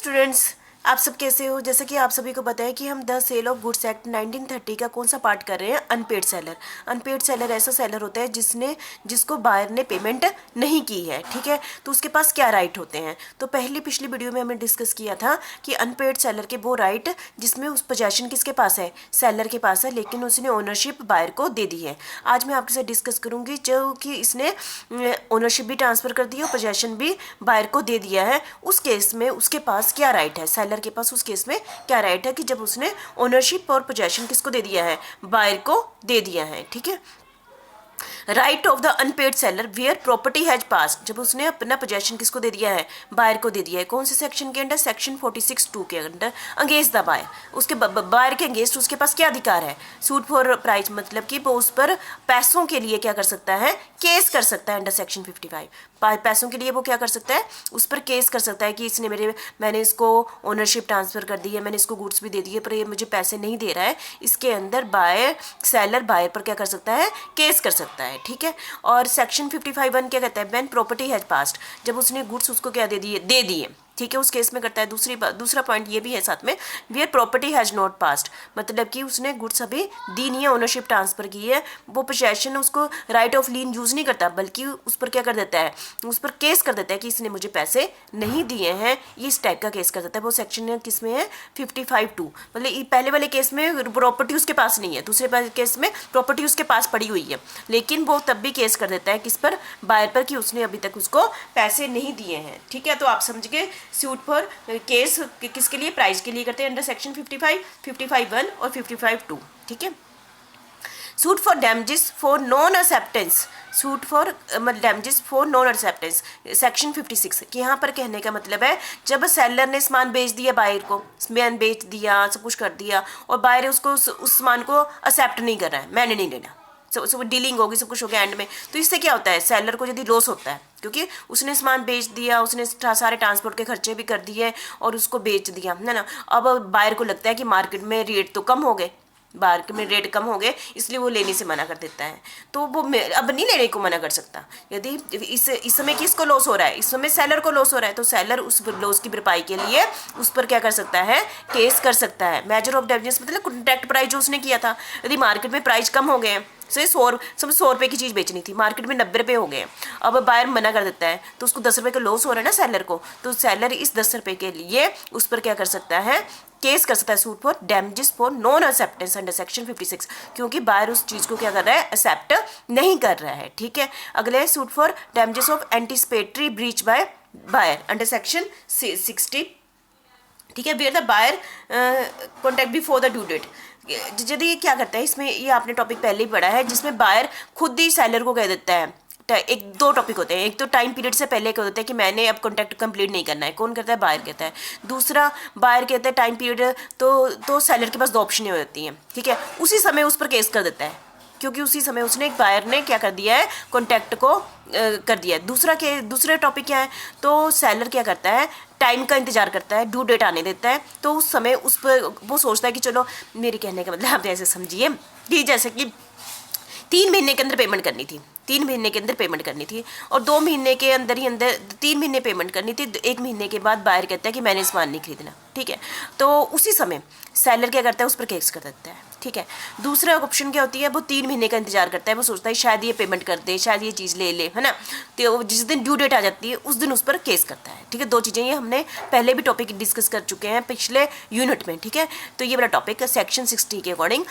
Students, आप सब कैसे हो। जैसे कि आप सभी को पता है कि हम the sale of goods act 1930 का कौन सा पार्ट कर रहे हैं, अनपेड सेलर। अनपेड सेलर ऐसा सेलर होता है जिसको बायर ने पेमेंट नहीं की है, ठीक है। तो उसके पास क्या राइट होते हैं। तो पिछली वीडियो में हमने डिस्कस किया था कि अनपेड सेलर के वो राइट जिसमें उस पोजेशन किसके पास है, सेलर के पास है, लेकिन उसने ओनरशिप बायर को दे दी है। आज मैं आपके साथ डिस्कस करूंगी जो कि इसने ओनरशिप भी ट्रांसफर कर दी है और पोजेशन भी बायर को दे दिया है। उस केस में उसके पास क्या राइट है, सेलर के पास उस केस में क्या राइट है कि जब उसने ओनरशिप और पोजेशन किसको दे दिया है, बायर को दे दिया है, ठीक है। Right of the unpaid seller where property has pass, जब उसने अपना पोजेशन किसको दे दिया है, बायर को दे दिया है। कौन से सेक्शन के अंडर, सेक्शन 46(2) के अंडर, अगेंस्ट द बायर। उसके बायर के अगेंस्ट उसके पास क्या अधिकार है, सूट फॉर प्राइस, मतलब कि वो उस पर पैसों के लिए क्या कर सकता है, केस कर सकता है अंडर सेक्शन 55। पैसों के लिए वो क्या कर सकता है, उस पर केस कर सकता है कि इसने मैंने इसको ओनरशिप ट्रांसफर कर दी है, मैंने इसको गुड्स भी दे दिए पर ये मुझे पैसे नहीं दे रहा है। इसके अंदर सेलर बायर पर क्या कर सकता है, केस कर सकता है, ठीक है। और सेक्शन 55(1) क्या कहता है, व्हेन प्रॉपर्टी हैज पास्ड, जब उसने गुड्स उसको क्या दे दिए, ठीक है, उस केस में करता है। दूसरा पॉइंट ये भी है साथ में, where property has not passed, मतलब कि उसने गुड्स अभी दी नहीं है, ओनरशिप ट्रांसफर की है, वो पोजेशन उसको राइट ऑफ लीन यूज नहीं करता, बल्कि उस पर क्या कर देता है, उस पर केस कर देता है कि इसने मुझे पैसे नहीं दिए हैं, ये इस टाइप का केस कर देता है। वो सेक्शन किस में है, 55(2), मतलब पहले वाले केस में प्रॉपर्टी उसके पास नहीं है, दूसरे केस में प्रॉपर्टी उसके पास पड़ी हुई है, लेकिन वो तब भी केस कर देता है किस पर, बायर पर, कि उसने अभी तक उसको पैसे नहीं दिए हैं, ठीक है। तो आप समझ गए, सूट फॉर केस किसके लिए, प्राइस के लिए करते हैं अंडर सेक्शन 55, 55(1) और 55(2), ठीक है। Suit for damages for non acceptance, suit for damages for non acceptance, section 56 कि यहाँ पर कहने का मतलब है, जब सेलर ने सामान बेच दिया बायर को, सामान बेच दिया, सब कुछ कर दिया, और बायर उसको उस सामान को एक्सेप्ट नहीं कर रहा है, मैंने नहीं लेना, सब डीलिंग होगी, सब कुछ हो गया एंड में, तो इससे क्या होता है, सेलर को यदि लॉस होता है, क्योंकि उसने सामान बेच दिया, उसने सारे ट्रांसपोर्ट के खर्चे भी कर दिए और उसको बेच दिया, है ना। अब बायर को लगता है कि मार्केट में रेट तो कम हो गए, मार्केट में रेट कम हो गए, इसलिए वो लेने से मना कर देता है। तो वो अब नहीं लेने को मना कर सकता। यदि इस समय किसको लॉस हो रहा है, इस समय सेलर को लॉस हो रहा है, तो सेलर उस लॉस की भरपाई के लिए उस पर क्या कर सकता है, केस कर सकता है। मेजर ऑफ डैमेजेस मतलब कॉन्ट्रैक्ट प्राइस जो उसने किया था, यदि मार्केट में प्राइस कम हो गए हैं, से 100 रुपये की चीज़ बेचनी थी, मार्केट में 90 रुपये हो गए, अब बायर मना कर देता है, तो उसको 10 रुपये का लॉस हो रहा है ना सेलर को, तो सेलर इस 10 रुपये के लिए उस पर क्या कर सकता है, केस कर सकता है, suit for damages for non acceptance under section 56, क्योंकि बायर उस चीज़ को क्या कर रहा है, एक्सेप्ट नहीं कर रहा है, ठीक है। अगले suit for damages of anticipatory breach by buyer under section 60, ठीक है, where the buyer contact before the due date. यदि ये क्या करता है, इसमें ये आपने टॉपिक पहले ही पढ़ा है, जिसमें बायर खुद ही सेलर को कह देता है, एक दो टॉपिक होते हैं, एक तो टाइम पीरियड से पहले क्या होता है कि मैंने अब कॉन्ट्रैक्ट कंप्लीट नहीं करना है, कौन कहता है, बायर कहता है। दूसरा बायर कहता है टाइम पीरियड, तो सेलर के पास 2 ऑप्शन होती हैं, ठीक है, उसी समय उस पर केस कर देता है, क्योंकि उसी समय उसने एक बायर ने क्या कर दिया है, कॉन्ट्रैक्ट को कर दिया है। दूसरा टॉपिक क्या है, तो सेलर क्या करता है, टाइम का इंतजार करता है, ड्यू डेट आने देता है, तो उस समय उस पर वो सोचता है कि चलो, मेरे कहने का मतलब आप ऐसे समझिए कि जैसे कि 3 महीने के अंदर पेमेंट करनी थी, 3 महीने के अंदर पेमेंट करनी थी, और 2 महीने के अंदर 3 महीने पेमेंट करनी थी, 1 महीने के बाद बायर कहता है कि मैंने सामान नहीं खरीदना, ठीक है, तो उसी समय सेलर क्या करता है, उस पर केस कर देता है, ठीक है। दूसरा ऑप्शन क्या होती है, वो 3 महीने का इंतजार करता है, वो सोचता है शायद ये पेमेंट कर दे, शायद ये चीज़ ले ले, है ना, तो जिस दिन ड्यू डेट आ जाती है उस दिन उस पर केस करता है, ठीक है। 2 चीज़ें ये हमने पहले भी टॉपिक डिस्कस कर चुके हैं पिछले यूनिट में, ठीक है। तो ये वाला टॉपिक सेक्शन 60 के अकॉर्डिंग,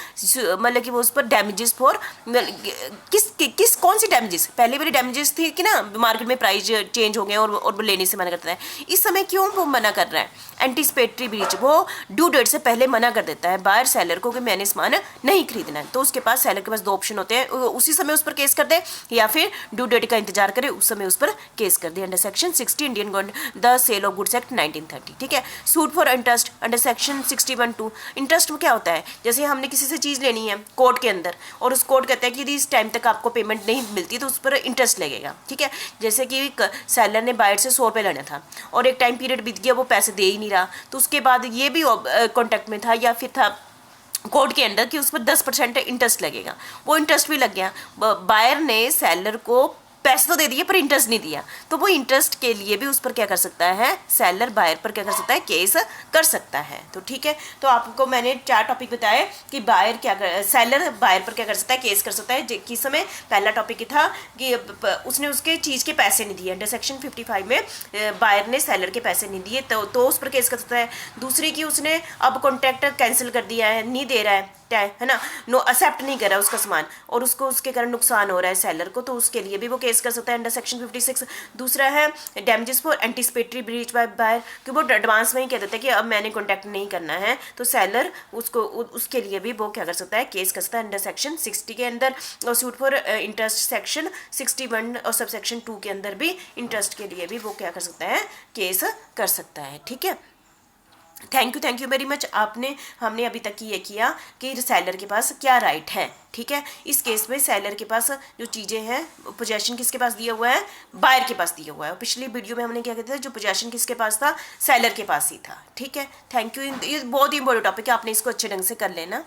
मतलब कि वो उस पर डैमेजेस फॉर किस कौन सी डैमेजेस, पहले वाली डैमेजेस थी कि ना मार्केट में प्राइस चेंज हो गए और वो लेने से मना करता है, इस समय क्यों वो मना कर रहा है, एंटीसिपेटरी ब्रीच, वो ड्यू डेट से पहले मना कर देता है बायर सेलर को कि मैंने सामान नहीं खरीदना है, तो उसके पास सेलर के पास 2 ऑप्शन होते हैं, उसी समय उस पर केस कर दे या फिर ड्यू डेट का इंतजार करे, उस समय उस पर केस कर दे under section 60 Indian the sale of goods act 1930, ठीक है। Suit for interest under section 61(2), interest में क्या होता है, जैसे हमने किसी से चीज़ लेनी है कोर्ट के अंदर, और उस कोर्ट कहता है कि यदि इस टाइम तक आपको पेमेंट नहीं मिलती तो उस पर इंटरेस्ट लगेगा, ठीक है। जैसे कि सेलर ने बायर से 100 रुपये लेना था और एक टाइम पीरियड बीत गया, वो पैसे दे ही नहीं रहा, तो उसके बाद ये भी कॉन्टैक्ट में था या फिर था कोर्ट के अंदर कि उस पर 10% इंटरेस्ट लगेगा, वो इंटरेस्ट भी लग गया, बायर ने सेलर को पैसे तो दे दिए पर इंटरेस्ट नहीं दिया, तो वो इंटरेस्ट के लिए भी उस पर क्या कर सकता है, सेलर बायर पर क्या कर सकता है, केस कर सकता है। तो ठीक है, तो आपको मैंने 4 टॉपिक बताए कि बायर क्या कर, सेलर बायर पर क्या कर सकता है, केस कर सकता है। किस समय, पहला टॉपिक था कि उसने उसके चीज़ के पैसे नहीं दिए, अंडर सेक्शन 55 में बायर ने सेलर के पैसे नहीं दिए, तो उस पर केस कर सकता है। दूसरी कि उसने अब कॉन्ट्रैक्ट कैंसिल कर दिया है, नहीं दे रहा है ना, नो एक्सेप्ट नहीं कर रहा उसका सामान, और उसको उसके कारण नुकसान हो रहा है सेलर को, तो उसके लिए भी वो केस कर सकता है अंडर सेक्शन 56। दूसरा है damages for anticipatory breach by buyer, कि वो एडवांस में ही कह देता है कि अब मैंने कॉन्टैक्ट नहीं करना है, तो सेलर उसको उसके लिए भी वो क्या कर सकता है, केस कर सकता है अंडर सेक्शन 60 के अंदर, और सूट फॉर इंटरेस्ट सेक्शन 61 और सब सेक्शन 2 के अंदर भी इंटरेस्ट के लिए भी वो क्या कर सकता है, केस कर सकता है। ठीक है, थैंक यू वेरी मच। हमने अभी तक ये किया कि सेलर के पास क्या राइट है। ठीक है, इस केस में सेलर के पास जो चीज़ें हैं, पोजेशन किसके पास दिया हुआ है, बायर के पास दिया हुआ है। पिछली वीडियो में हमने क्या कहते थे, जो पोजेशन किसके पास था, सेलर के पास ही था। ठीक है, थैंक यू। ये बहुत ही इंपॉर्टेंट टॉपिक है, आपने इसको अच्छे ढंग से कर लेना।